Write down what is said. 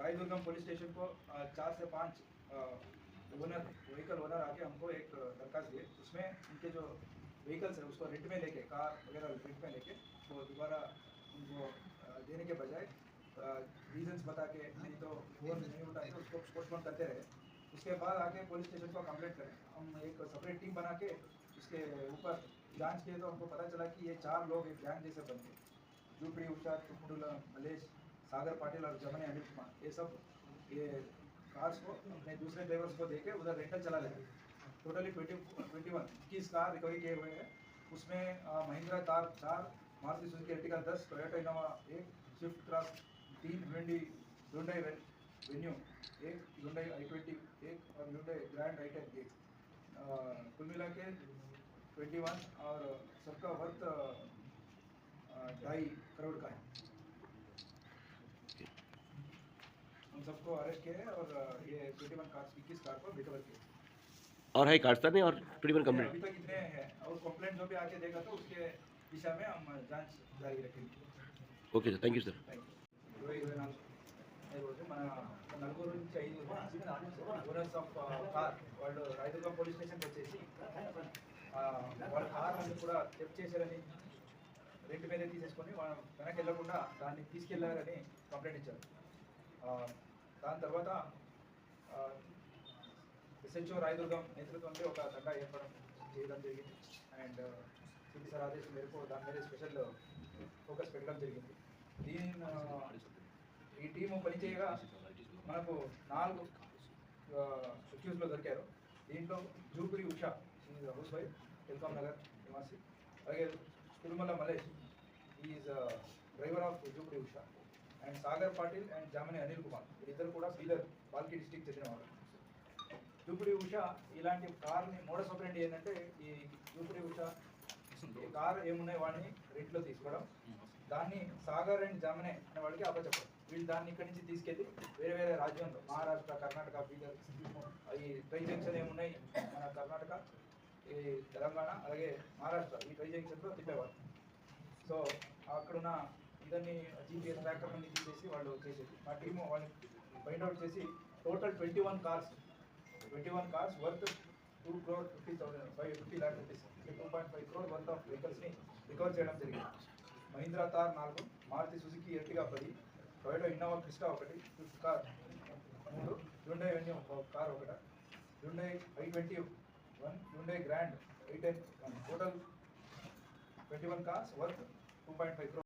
Raidurgam police station को 4 से 5 owner vehicle owner आके हमको एक दरखास्त दिए। उसमें उनके जो व्हीकल्स है उसको रेंट में लेके, कार वगैरह रेंट में लेके वो दोबारा उनको देने के बजाय रीजंस बता के नहीं तो फोन नहीं उठाए तो उसको पोस्टपोन करते रहे। उसके बाद आके पुलिस स्टेशन को कंप्लेंट करें। हम एक सेपरेट टीम बना के उसके ऊपर जांच किए तो हमको पता चला कि ये 4 लोग एक गैंग जैसे बन गए। जूपड़ी उषा, तुमुडुला मलेश, सागर पाटिल और जमने अनिल कुमार, ये सब ये कार्स को अपने दूसरे ड्राइवर्स को देके उधर रेंटल चला लेते। टोटली 21 कार रिकवरी किए हुए हैं। उसमें Mahindra Thar 4, Maruti Suzuki Ertiga 10, Toyota Innova 1, Swift cross 3, Hyundai venue 1, Hyundai i20 1 और ह्युंडई ग्रैंड i10 1। कुल मिला के 21 और सबका वर्थ 2.5 करोड़ का है। हम सबको अरेस्ट किए और ये 21 कार्स 21 कार को रिकवर किए। और है कार्ड्स नहीं और 21 कंप्लीट अभी तक इतने हैं और कंप्लेंट जो भी आके देगा तो उसके दिशा में हम जांच जारी रखेंगे। Okay sir, thank you sir. మన నలుగురు నుంచి 5 ఓనర్స్ ఆఫ్ కార్ వాళ్ళు రాయదుర్గం పోలీస్ స్టేషన్కి వచ్చేసి వాళ్ళ కార్ అన్ని కూడా చెక్ చేశారని, రెంట్ మీద తీసేసుకొని వెనక్కి వెళ్ళకుండా దాన్ని తీసుకెళ్లారని కంప్లైంట్ ఇచ్చారు. దాని తర్వాత ఎస్హెచ్ఓ రాయదుర్గం నేతృత్వంలో ఒక తండా చేయడం జరిగింది. అండ్ సిపి సార్ ఆదేశం మేరకు దాని మీద స్పెషల్ ఫోకస్ పెట్టడం జరిగింది. ఈ టీము పనిచేయగా మనకు 4 అక్యూజ్లో దొరికారు. దీంట్లో జూపురి ఉషా హౌస్ వైఫ్, టెల్కాం నగర్ నివాసి, అలాగే Tirumala Malesh is driver of Jupuri Usha, and Sagar Patil and Jamane Anil Kumar వీళ్ళిద్దరు కూడా బీదర్ బాల్కి డిస్టిక్ చెందినవారు. జూపురి ఉషా ఇలాంటి కార్ని మోడస్ ఆపరేండి ఏంటంటే, ఈ జూపురి ఉషా కార్ ఏమున్నాయి వాడిని రెంట్లో తీసుకోవడం, దాన్ని సాగర్ అండ్ జామనే అనే వాడికి అప్పచెప్పడం. వీళ్ళు దాన్ని ఇక్కడి నుంచి తీసుకెళ్ళి వేరే వేరే రాజ్యంలో మహారాష్ట్ర, కర్ణాటక, బీదర్, ఈ ట్రై జంక్షన్ ఏమున్నాయి మన కర్ణాటక, ఈ తెలంగాణ అలాగే మహారాష్ట్ర, ఈ ట్రై జంక్షన్లో తిప్పేవారు. సో అక్కడున్న ఇదన్నీ జీపీఎస్ ట్రాకర్ అన్ని తీసేసి వాళ్ళు చేసేది. మా టీము వాళ్ళని ఫైండ్అవుట్ చేసి total 21 cars worth 2,50,50 lakh rupees, 2.5 crore worth of వెహికల్స్ని రికవర్ చేయడం జరిగింది. Mahindra Thar 4, Maruti Suzuki Ertiga 10, Toyota Innova Crysta 1, Swift car 3, Hyundai Venue car 1, Hyundai i20 1, Hyundai grand i10 1. Total 21 cars worth 2.5 crore.